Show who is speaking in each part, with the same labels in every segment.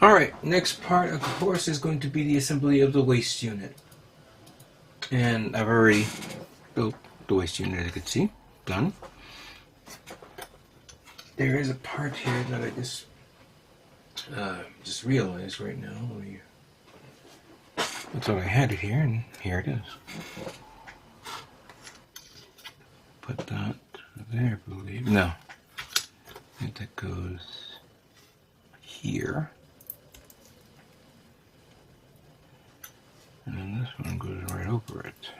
Speaker 1: Alright, next part of course is going to be the assembly of the waist unit. And I've already built the waist unit, as you can see. Done. There is a part here that I just realized right now. I thought I had it here, and here it is. Put that there, I believe. No. I think that goes here. And then this one goes right over it.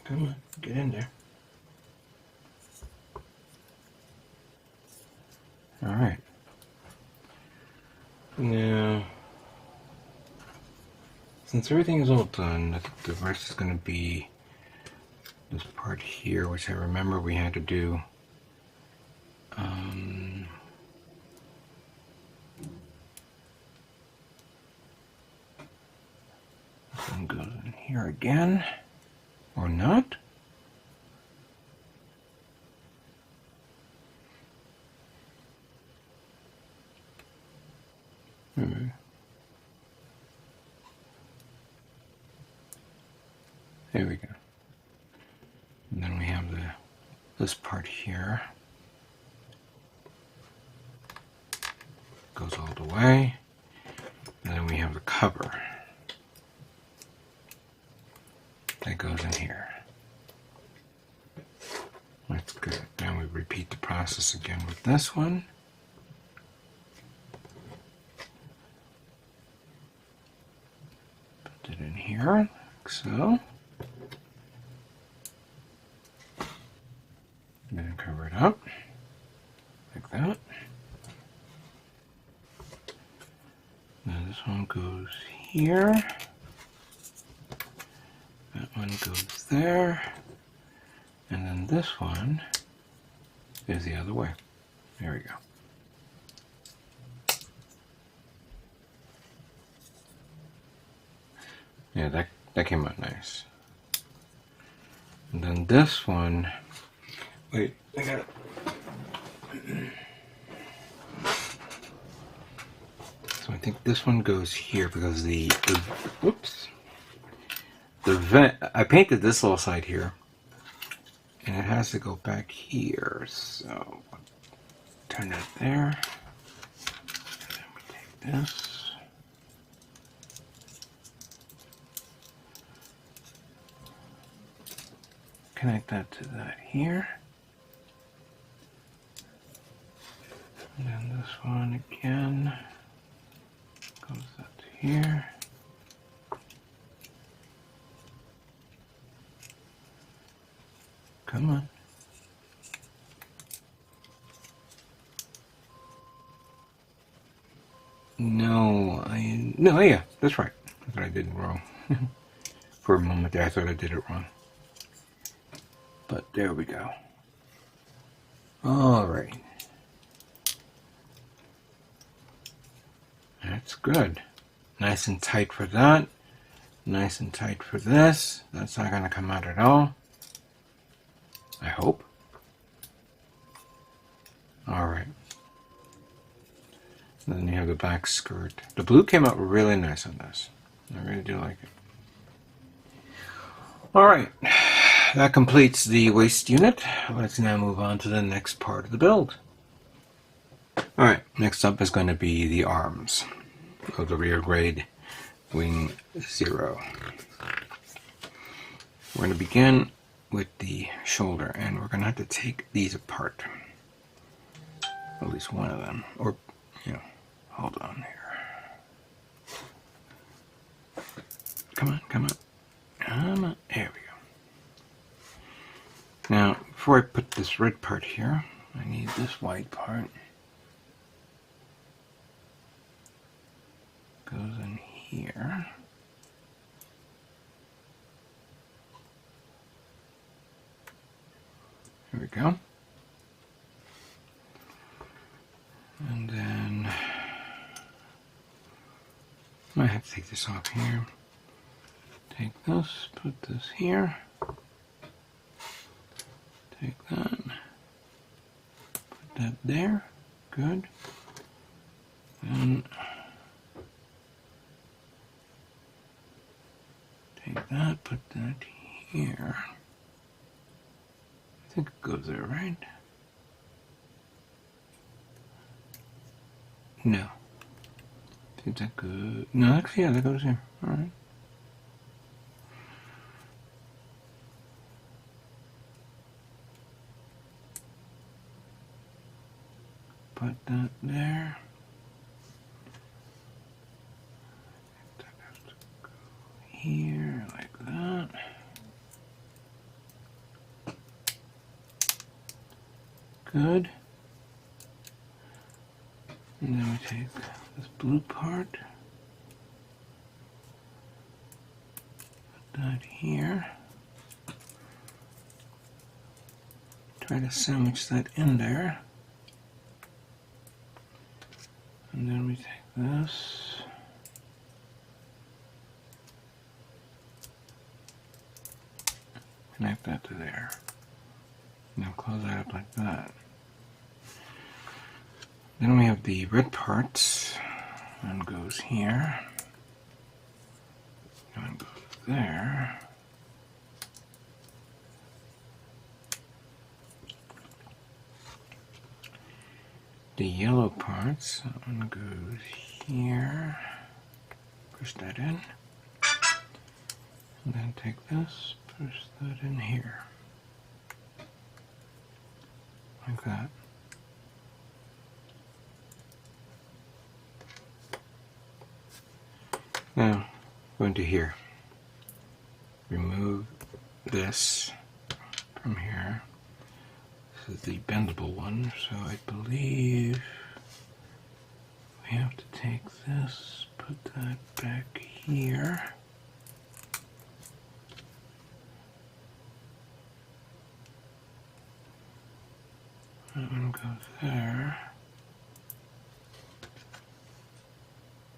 Speaker 1: Come on, get in there. Alright. Now, since everything is all done, I think the rest is going to be this part here, which I remember we had to do. This one goes in here again, or not. There we go. And then we have this part here. Goes all the way. And then we have the cover. That goes in here. That's good. Now we repeat the process again with this one. Put it in here, like so. Then cover it up, like that. Now this one goes here. That one goes there. And then this one is the other way. There we go. Yeah, that came out nice. And then this one, wait, I got it. So I think this one goes here because whoops. The vent, I painted this little side here. And it has to go back here, so turn that there. And then we take this. Connect that to that here. And then this one again goes up to here. Come on. No, yeah, that's right. I thought I did it wrong. For a moment there, I thought I did it wrong. But there we go. All right. That's good. Nice and tight for that. Nice and tight for this. That's not going to come out at all. I hope. Alright. Then you have the back skirt. The blue came out really nice on this. I really do like it. Alright. That completes the waist unit. Let's now move on to the next part of the build. Alright, next up is going to be the arms of the rear grade Wing 0. We're going to begin with the shoulder, and we're going to have to take these apart. At least one of them. Or, hold on here. Come on, come on. Come on. There we go. Now, before I put this red part here, I need this white part. Goes in here. There we go. And then I might have to take this off here. Take this, put this here. Take that. Put that there. Good. Then take that, put that here. I think it goes there, right? No. Is that good? No, actually, yeah, that goes here. Alright. Put that there. That has to go here, like that. Good. And then we take this blue part. Put that here. Try to sandwich that in there. And then we take this. Connect that to there. Now close that up like that. Then we have the red parts. One goes here. One goes there. The yellow parts, that one goes here. Push that in. And then take this, push that in here. Like that. Now, go into here. Remove this from here. This is the bendable one, so I believe we have to take this, put that back here. That one goes there.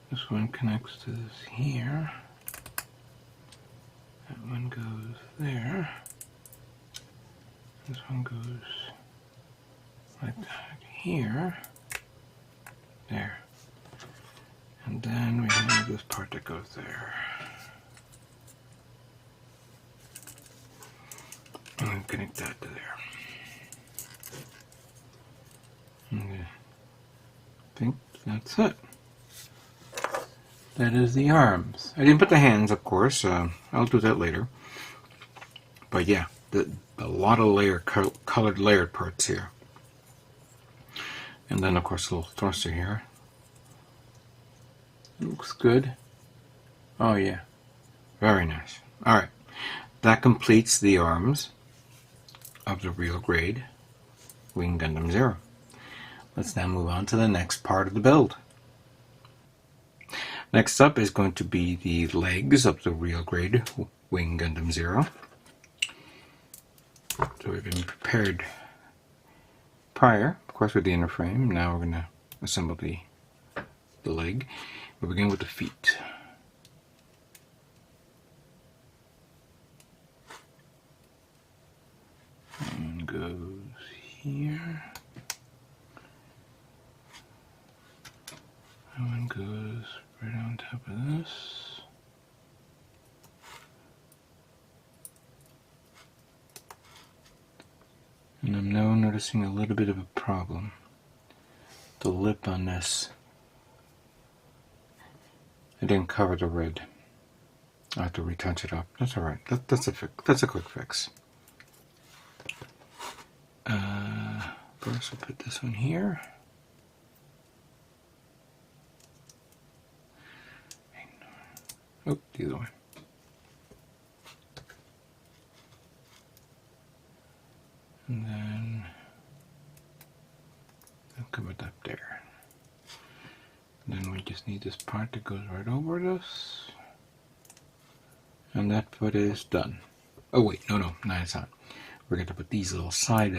Speaker 1: This one connects to this here. That one goes there. This one goes like that here. There. And then we have this part that goes there. And connect that to there. Okay. I think that's it. That is the arms. I didn't put the hands, of course. I'll do that later. But yeah, a lot of colored layered parts here. And then, of course, a little thruster here. Looks good. Oh yeah, very nice. All right, that completes the arms of the real grade Wing Gundam Zero. Let's now move on to the next part of the build. Next up is going to be the legs of the real grade Wing Gundam Zero. So we've been prepared prior, of course, with the inner frame. Now we're going to assemble the leg. We'll begin with the feet. One goes here. That one goes right on top of this. And I'm now noticing a little bit of a problem. The lip on this, I didn't cover the red. I have to retouch it up. That's alright. That's a quick fix. First we'll put this one here. Oh, the other way. And then I'll come it up there. And then we just need this part that goes right over this. And that foot is done. Oh wait, no, it's not. We're going to put these little side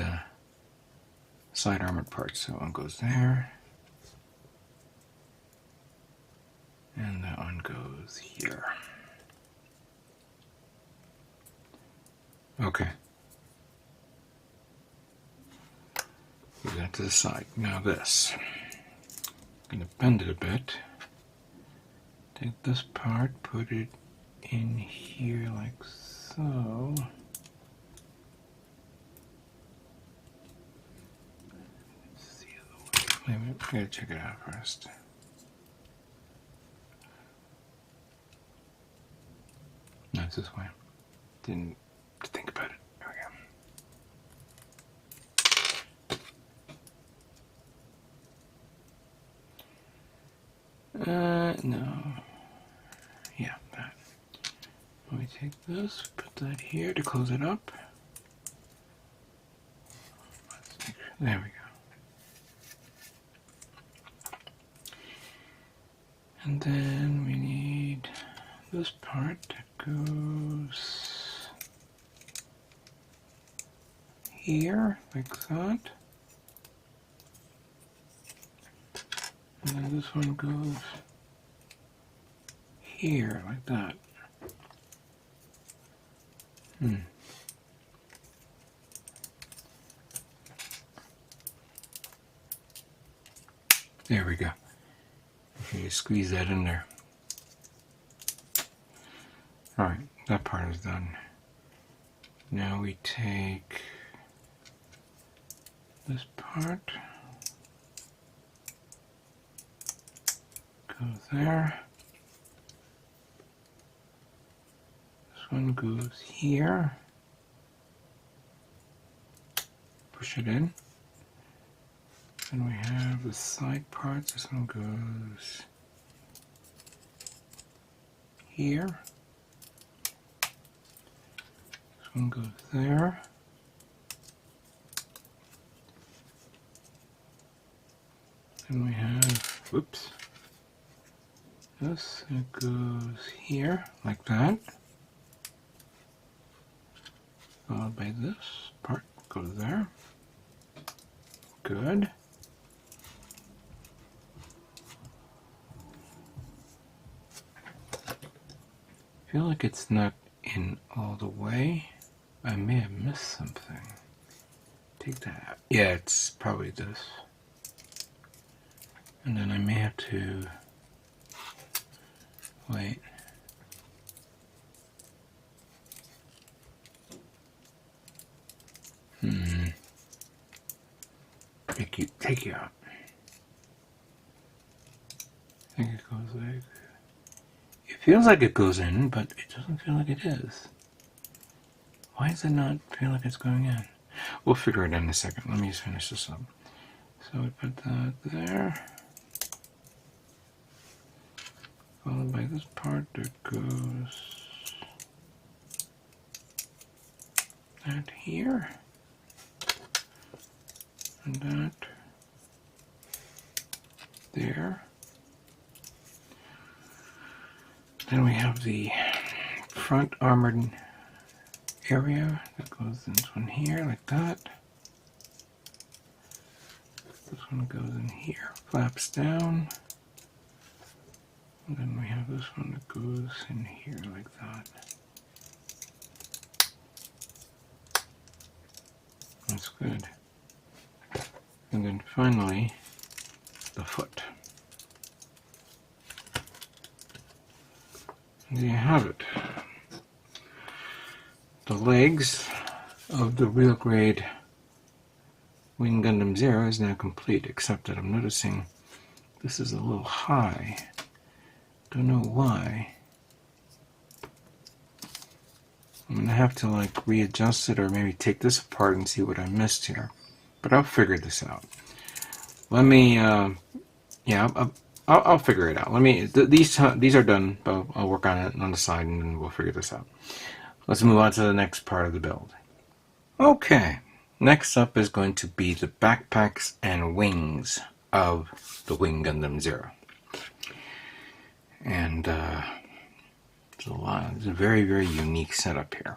Speaker 1: armored parts. So one goes there. And that one goes here. Okay. that to the side. Now this. I'm going to bend it a bit. Take this part, put it in here like so. Let's see the way. Wait a minute, I gotta check it out first. No, it's this way. Didn't think about it. There we go. No. Yeah, that. Let me take this, put that here to close it up. There we go. And then we need this part that goes here, like that. And then this one goes here, like that. There we go. Okay, squeeze that in there. Alright, that part is done. Now we take this part, go there. This one goes here. Push it in. Then we have the side parts. This one goes here. This one goes there. Then we have, whoops, this, it goes here, like that. Followed by this part, goes there. Good. I feel like it's not in all the way. I may have missed something. Take that out. Yeah, it's probably this. And then I may have to wait. Take you out. I think it goes like. It feels like it goes in, but it doesn't feel like it is. Why does it not feel like it's going in? We'll figure it out in a second. Let me just finish this up. So we put that there. Followed by this part that goes that here. And that there. Then we have the front armored area that goes in this one here, like that. This one goes in here, flaps down. And then we have this one that goes in here, like that. That's good. And then finally, the foot. And there you have it. The legs of the real grade Wing Gundam Zero is now complete, except that I'm noticing this is a little high. Don't know why. I'm gonna have to like readjust it or maybe take this apart and see what I missed here. But I'll figure this out. Let me, I'll figure it out. Let me. These are done, but I'll work on it on the side, and then we'll figure this out. Let's move on to the next part of the build. Okay, next up is going to be the backpacks and wings of the Wing Gundam Zero. And it's a very, very unique setup here.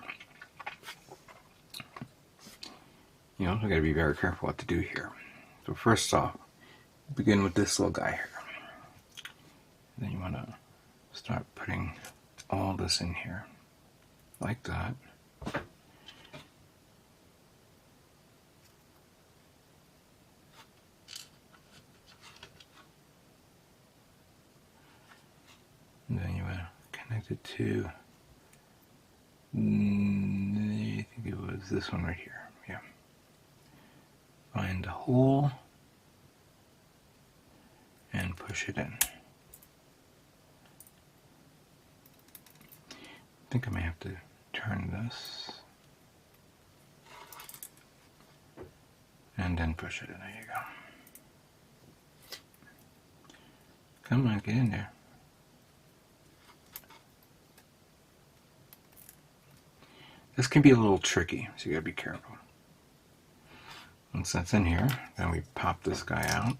Speaker 1: You know, I gotta be very careful what to do here. So first off, begin with this little guy here. Then you want to start putting all this in here, like that. to, I think it was this one right here. Yeah. Find the hole and push it in. I think I may have to turn this and then push it in. There you go. Come on, get in there. This can be a little tricky, so you gotta be careful. Once that's in here, then we pop this guy out.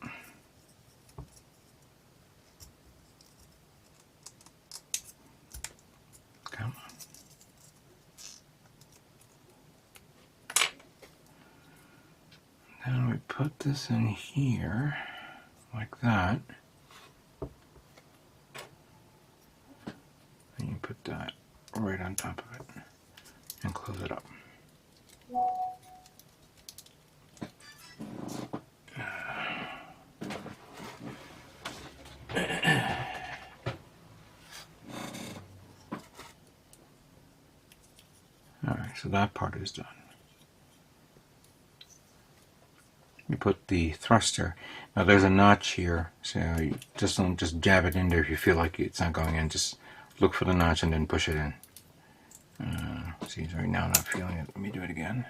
Speaker 1: Come on. Then we put this in here, like that. And you put that right on top of it and close it up. Alright, so that part is done. You put the thruster. Now there's a notch here, so you just don't just jab it in there if you feel like it's not going in. Just look for the notch and then push it in. See, right now I'm not feeling it. Let me do it again.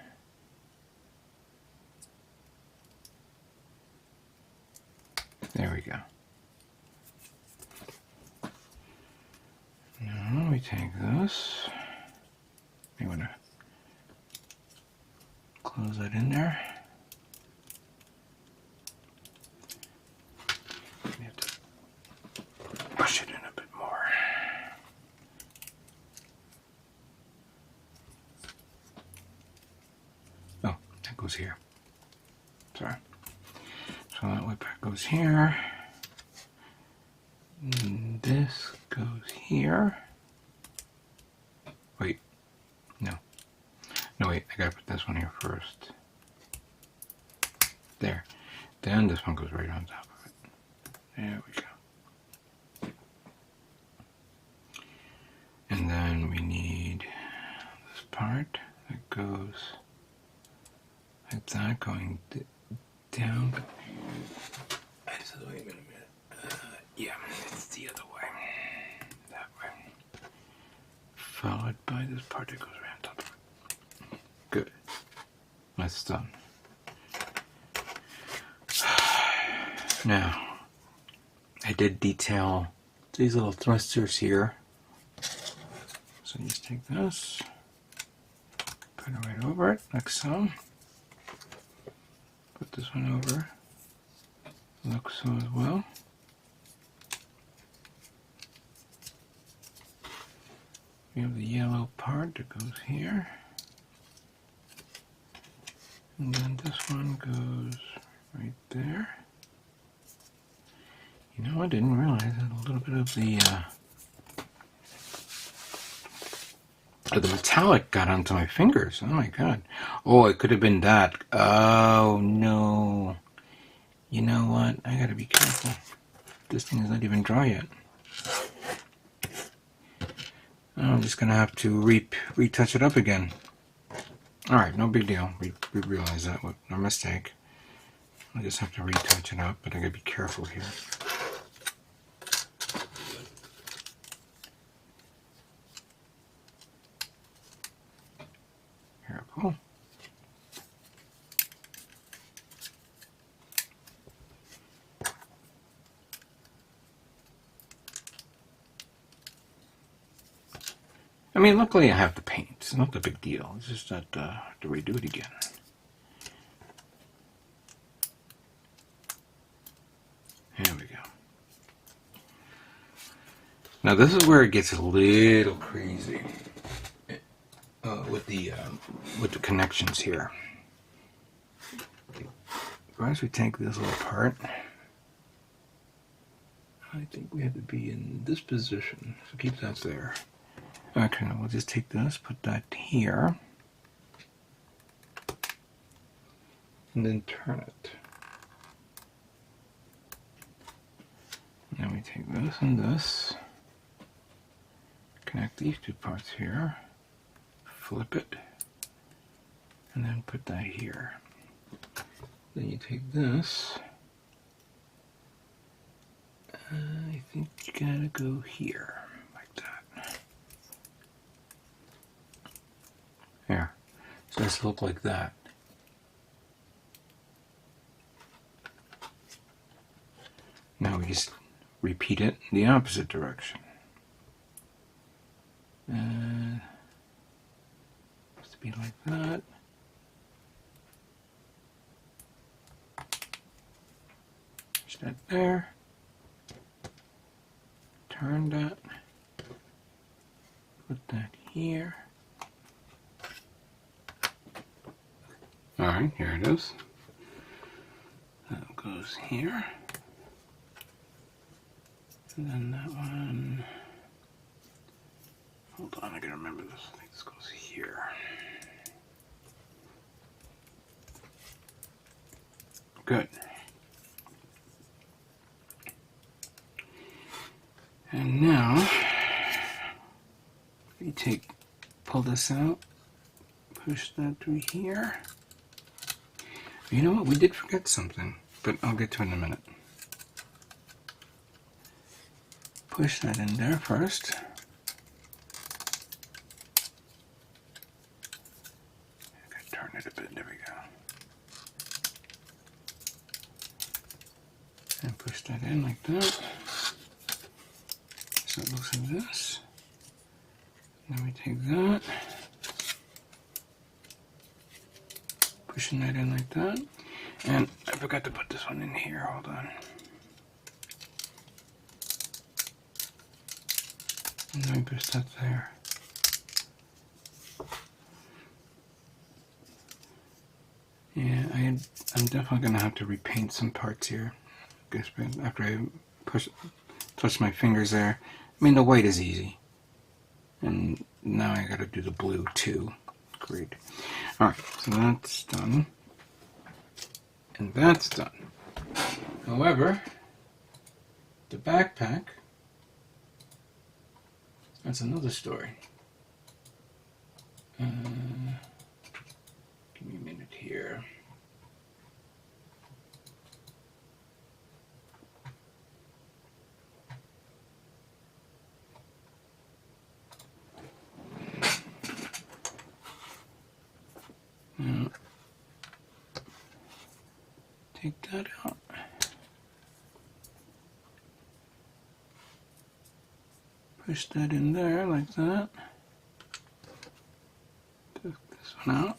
Speaker 1: There we go. Now we take this. You want to close that in there. You have to push it in a bit more. Oh, that goes here. Sorry. So that whip goes here. And this goes here. Wait. No. No, wait. I gotta put this one here first. There. Then this one goes right on top of it. There we go. And then we need this part that goes like that, going down. I said, wait a minute. Yeah, it's the other way. That way. Followed by this part that goes right on top of it. Good. That's done. Now, I did detail these little thrusters here. So just take this, put it right over it, like so. Put this one over, like so as well. We have the yellow part that goes here. And then this one goes right there. You know, I didn't realize that a little bit of the metallic got onto my fingers. Oh my god. Oh, it could have been that. Oh no. You know what? I gotta be careful. This thing is not even dry yet. I'm just gonna have to retouch it up again. Alright, no big deal. We realize that was our mistake. I just have to retouch it up, but I gotta be careful here. Careful. I mean, luckily I have the paint. It's not a big deal. It's just that I have to redo it again. There we go. Now this is where it gets a little crazy with the connections here. First, we take this little part. I think we have to be in this position, so keep that there. Okay, now we'll just take this, put that here, and then turn it. And then we take this and this, connect these two parts here, flip it, and then put that here. Then you take this, I think you gotta go here, like that. Here, so this look like that. Now we just repeat it in the opposite direction. Supposed to be like that. Push that there. Turn that. Put that here. Alright, here it is. That goes here. And then that one. Hold on, I gotta remember this. I think this goes here. Good. And now, we pull this out, push that through here. You know what? We did forget something, but I'll get to it in a minute. Push that in there first. I gotta turn it a bit. There we go. And push that in like that. So it looks like this. Then we take that, pushing that in like that. And I forgot to put this one in here. Hold on. And then we push that there. Yeah, I'm definitely gonna have to repaint some parts here. After I touch my fingers there. I mean, the white is easy. And now I gotta do the blue too. Great. Alright, so that's done. And that's done. However, the backpack, that's another story. Give me a minute here. Now, take that out. Push that in there like that. Take this one out.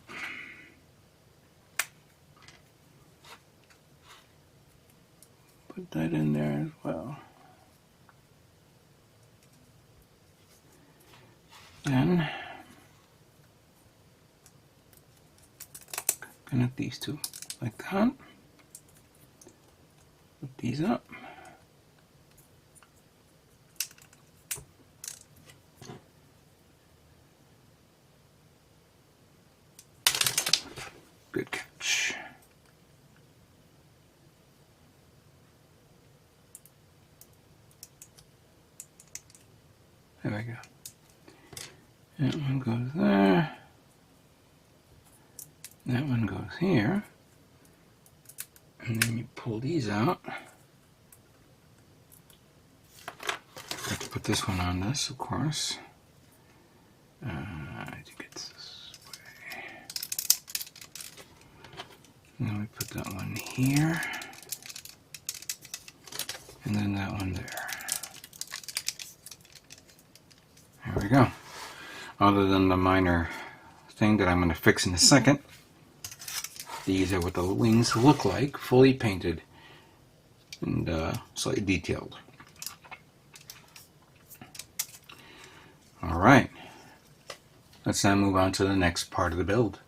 Speaker 1: Put that in there as well. Then connect these two like that. Put these up. Good catch. There we go. That one goes there. That one goes here. And then you pull these out. Have to put this one on this, of course. I think it's this way. And then we put that one here. And then that one there. There we go. Other than the minor thing that I'm going to fix in a second, these are what the wings look like, fully painted and slightly detailed. Alright, let's now move on to the next part of the build.